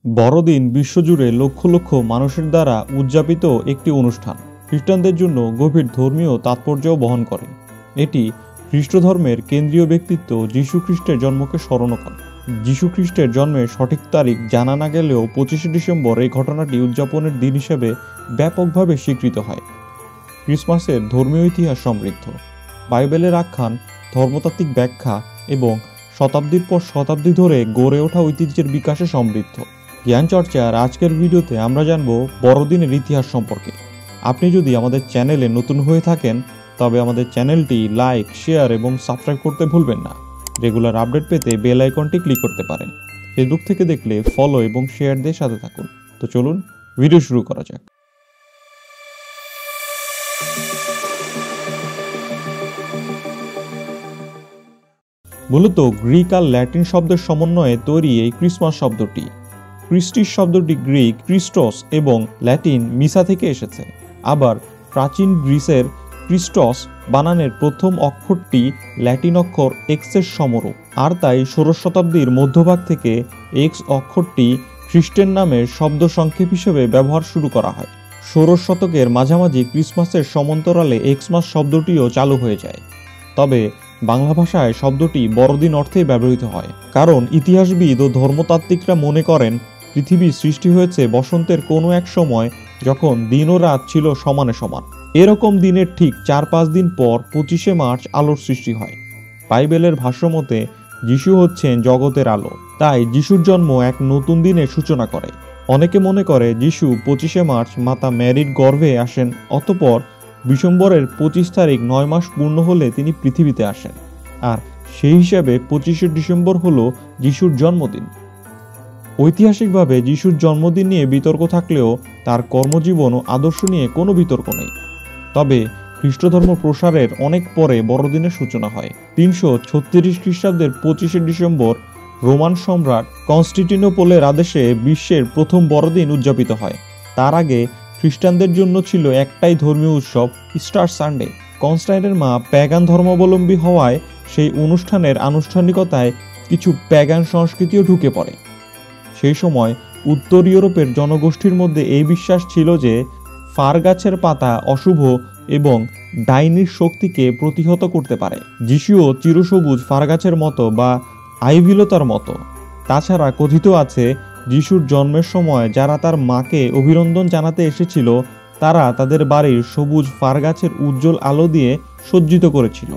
বড়দিন বিশ্বজুড়ে লক্ষ লক্ষ মানুষের দ্বারা উদযাপিত একটি অনুষ্ঠান। খ্রিস্টানদের জন্য গভীর ধর্মীয় তাৎপর্যও বহন করে। এটি খ্রিস্ট ধর্মের কেন্দ্রীয় ব্যক্তিত্ব যীশু খ্রিস্টের জন্মকে স্মরণ করে। যীশু খ্রিস্টের জন্মের সঠিক তারিখ জানা না গেলেও 25শে ডিসেম্বর এই ঘটনাটি উদযাপনের দিন হিসেবে ব্যাপকভাবে স্বীকৃত হয়। ক্রিসমাসের ধর্মীয় ইতিহাস সমৃদ্ধ। বাইবেলের আখ্যান, ধর্মতাত্ত্বিক ব্যাখ্যা এবং শতাব্দীর পর শতাব্দী ধরে গড়ে ওঠা ঐতিহ্যের বিকাশে সমৃদ্ধ। জ্ঞান চর্চার আজকের ভিডিওতে আমরা জানব বড়দিনের ইতিহাস সম্পর্কে। আপনি যদি আমাদের চ্যানেলে নতুন হয়ে থাকেন তবে আমাদের চ্যানেলটি লাইক, শেয়ার এবং সাবস্ক্রাইব করতে ভুলবেন না। রেগুলার আপডেট পেতে বেল আইকনটি ক্লিক করতে পারেন। ফেসবুক থেকে দেখলে ফলো এবং শেয়ার দিয়ে সাথে থাকুন। তো চলুন ভিডিও শুরু করা যাক। মূলত গ্রিক আর ল্যাটিন শব্দের সমন্বয়ে তৈরি এই ক্রিসমাস শব্দটি। ক্রিস্টিস শব্দটি গ্রিক ক্রিস্টস এবং ল্যাটিন মিসা থেকে এসেছে। আবার প্রাচীন গ্রিসের ক্রিস্টস বানানের প্রথম অক্ষরটি ল্যাটিন অক্ষর এক্সের সমরূপ, আর তাই 16 শতাব্দীর মধ্যভাগ থেকে এক্স অক্ষরটি খ্রিস্টের নামের শব্দ সংক্ষেপ হিসেবে ব্যবহার শুরু করা হয়। 16 শতকের মাঝামাঝি ক্রিসমাসের সমান্তরালে এক্সমাস শব্দটিও চালু হয়ে যায়। তবে বাংলা ভাষায় শব্দটি বড়দিন অর্থেই ব্যবহৃত হয়, কারণ ইতিহাসবিদ ও ধর্মতাত্ত্বিকরা মনে করেন পৃথিবী সৃষ্টি হয়েছে বসন্তের কোনো এক সময় যখন দিন ও রাত ছিল সমানে সমান। এরকম দিনের ঠিক 4-5 দিন পর 25শে মার্চ আলোর সৃষ্টি হয়। বাইবেলের ভাষ্যমতে যিশু হচ্ছেন জগতের আলো, তাই যিশুর জন্ম এক নতুন দিনের সূচনা করে। অনেকে মনে করে যিশু 25শে মার্চ মাতা ম্যারির গর্ভে আসেন, অতঃপর ডিসেম্বরের 25 তারিখ 9 মাস পূর্ণ হলে তিনি পৃথিবীতে আসেন, আর সেই হিসাবে 25শে ডিসেম্বর হলো যিশুর জন্মদিন। ঐতিহাসিকভাবে যিশুর জন্মদিন নিয়ে বিতর্ক থাকলেও তার কর্মজীবন ও আদর্শ নিয়ে কোনো বিতর্ক নেই। তবে খ্রিস্টধর্ম প্রসারের অনেক পরে বড়দিনের সূচনা হয়। 336 খ্রিস্টাব্দের 25শে ডিসেম্বর রোমান সম্রাট কনস্টান্টিনোপলের আদেশে বিশ্বের প্রথম বড়দিন উদযাপিত হয়। তার আগে খ্রিস্টানদের জন্য ছিল একটাই ধর্মীয় উৎসব, ইস্টার সানডে। কনস্টাইনের মা প্যাগান ধর্মাবলম্বী হওয়ায় সেই অনুষ্ঠানের আনুষ্ঠানিকতায় কিছু প্যাগান সংস্কৃতিও ঢুকে পড়ে। সেই সময় উত্তর ইউরোপের জনগোষ্ঠীর মধ্যে এই বিশ্বাস ছিল যে ফার গাছের পাতা অশুভ এবং ডাইনির শক্তিকে প্রতিহত করতে পারে। যিশুও চিরসবুজ ফার গাছের মতো বা আইভিলতার মতো। তাছাড়া কথিত আছে যিশুর জন্মের সময় যারা তার মাকে অভিনন্দন জানাতে এসেছিল তারা তাদের বাড়ির সবুজ ফার গাছের উজ্জ্বল আলো দিয়ে সজ্জিত করেছিল।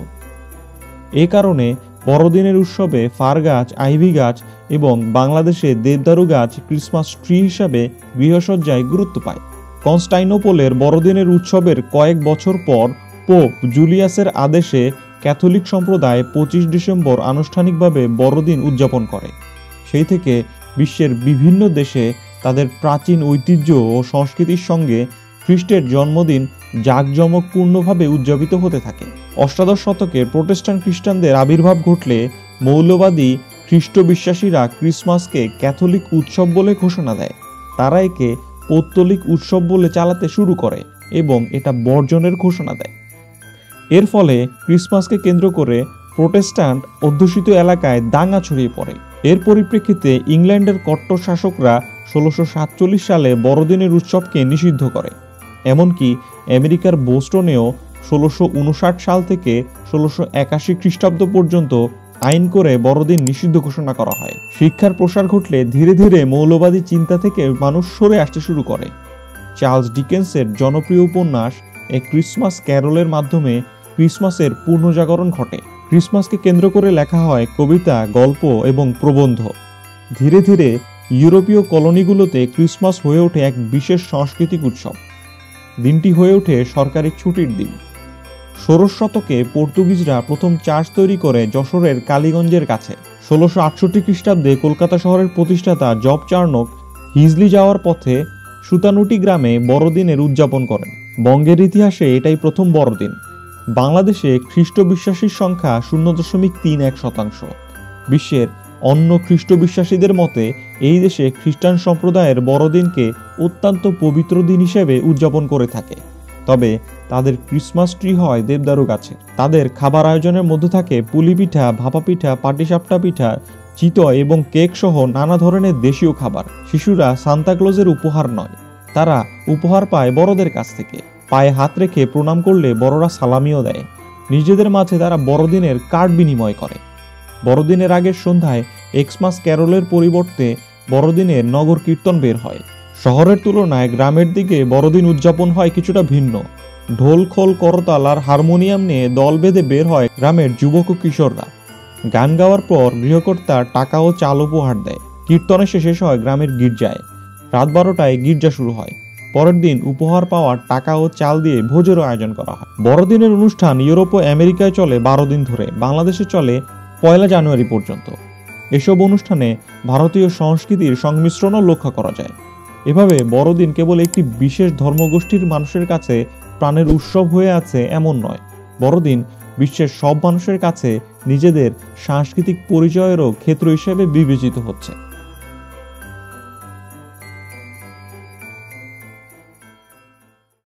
এ কারণে বড়দিনের উৎসবে ফার গাছ, আইভি গাছ এবং বাংলাদেশে দেবদারু গাছ ক্রিসমাস ট্রি হিসাবে গৃহসজ্জায় গুরুত্ব পায়। কনস্টান্টিনোপলের বড়দিনের উৎসবের কয়েক বছর পর পোপ জুলিয়াসের আদেশে ক্যাথলিক সম্প্রদায় 25 ডিসেম্বর আনুষ্ঠানিকভাবে বড়দিন উদযাপন করে। সেই থেকে বিশ্বের বিভিন্ন দেশে তাদের প্রাচীন ঐতিহ্য ও সংস্কৃতির সঙ্গে খ্রিস্টের জন্মদিন জাঁকজমকপূর্ণভাবে উদযাপিত হতে থাকে। অষ্টাদশ শতকে প্রোটেস্ট্যান্ট খ্রিস্টানদের আবির্ভাব ঘটলে মৌলবাদী খ্রিস্ট বিশ্বাসীরা ক্রিসমাসকে ক্যাথলিক উৎসব বলে ঘোষণা দেয়। তারা একে পৌত্তলিক উৎসব বলে চালাতে শুরু করে এবং এটা বর্জনের ঘোষণা দেয়। এর ফলে ক্রিসমাসকে কেন্দ্র করে প্রোটেস্ট্যান্ট অধ্যুষিত এলাকায় দাঙ্গা ছড়িয়ে পড়ে। এর পরিপ্রেক্ষিতে ইংল্যান্ডের কট্টর শাসকরা 1647 সালে বড়দিনের উৎসবকে নিষিদ্ধ করে। এমনকি আমেরিকার বোস্টনেও 1659 সাল থেকে 1681 খ্রিস্টাব্দ পর্যন্ত আইন করে বড়দিন নিষিদ্ধ ঘোষণা করা হয়। শিক্ষার প্রসার ঘটলে ধীরে ধীরে মৌলবাদী চিন্তা থেকে মানুষ সরে আসতে শুরু করে। চার্লস ডিকেন্সের জনপ্রিয় উপন্যাস এ ক্রিসমাস ক্যারলের মাধ্যমে ক্রিসমাসের পুনর্জাগরণ ঘটে। ক্রিসমাসকে কেন্দ্র করে লেখা হয় কবিতা, গল্প এবং প্রবন্ধ। ধীরে ধীরে ইউরোপীয় কলোনিগুলোতে ক্রিসমাস হয়ে ওঠে এক বিশেষ সাংস্কৃতিক উৎসব। দিনটি হয়ে ওঠে সরকারি ছুটির দিন। 16 শতকে পর্তুগিজরা প্রথম চার্চ তৈরি করে যশোরের কালীগঞ্জের কাছে। 1668 খ্রিস্টাব্দে কলকাতা শহরের প্রতিষ্ঠাতা জব চার্নক হিজলি যাওয়ার পথে সুতানুটি গ্রামে বড়দিনের উদযাপন করেন। বঙ্গের ইতিহাসে এটাই প্রথম বড়দিন। বাংলাদেশে খ্রিস্ট বিশ্বাসীর সংখ্যা 0.31%। বিশ্বের অন্য খ্রিস্ট বিশ্বাসীদের মতে এই দেশে খ্রিস্টান সম্প্রদায়ের বড়দিনকে অত্যন্ত পবিত্র দিন হিসেবে উদযাপন করে থাকে। তবে তাদের ক্রিসমাস ট্রি হয় দেবদারু গাছে। তাদের খাবার আয়োজনের মধ্যে থাকে পুলি পিঠা, ভাপা পিঠা, পাটিসাপটা পিঠা, চিতই এবং কেক সহ নানা ধরনের দেশীয় খাবার। শিশুরা সান্তাক্লজের উপহার নয়, তারা উপহার পায় বড়দের কাছ থেকে। পায়ে হাত রেখে প্রণাম করলে বড়রা সালামিও দেয়। নিজেদের মাঝে তারা বড়দিনের কার্ড বিনিময় করে। বড়দিনের আগের সন্ধ্যায় এক্সমাস ক্যারলের পরিবর্তে বড়দিনের নগর কীর্তন বের হয়। শহরের তুলনায় গ্রামের দিকে বড়দিন উদযাপন হয় কিছুটা ভিন্ন। ঢোল, খোল, করতাল আর হারমোনিয়াম নিয়ে দল বেঁধে বের হয় গ্রামের যুবক ও কিশোররা। গান গাওয়ার পর গৃহকর্তা টাকা ও চাল উপহার দেয়। কীর্তনের শেষ হয় গ্রামের গির্জায়। রাত 12টায় গির্জা শুরু হয়। পরের দিন উপহার পাওয়ার টাকা ও চাল দিয়ে ভোজেরও আয়োজন করা হয়। বড়দিনের অনুষ্ঠান ইউরোপ ও আমেরিকায় চলে 12 দিন ধরে, বাংলাদেশে চলে 1 জানুয়ারি পর্যন্ত। এসব অনুষ্ঠানে ভারতীয় সংস্কৃতির সংমিশ্রণও লক্ষ্য করা যায়। এভাবে বড়দিন কেবল একটি বিশেষ ধর্মগোষ্ঠীর মানুষের কাছে প্রাণের উৎসব হয়ে আছে এমন নয়, বড়দিন বিশ্বের সব মানুষের কাছে নিজেদের সাংস্কৃতিক পরিচয়েরও ক্ষেত্র হিসেবে বিবেচিত হচ্ছে।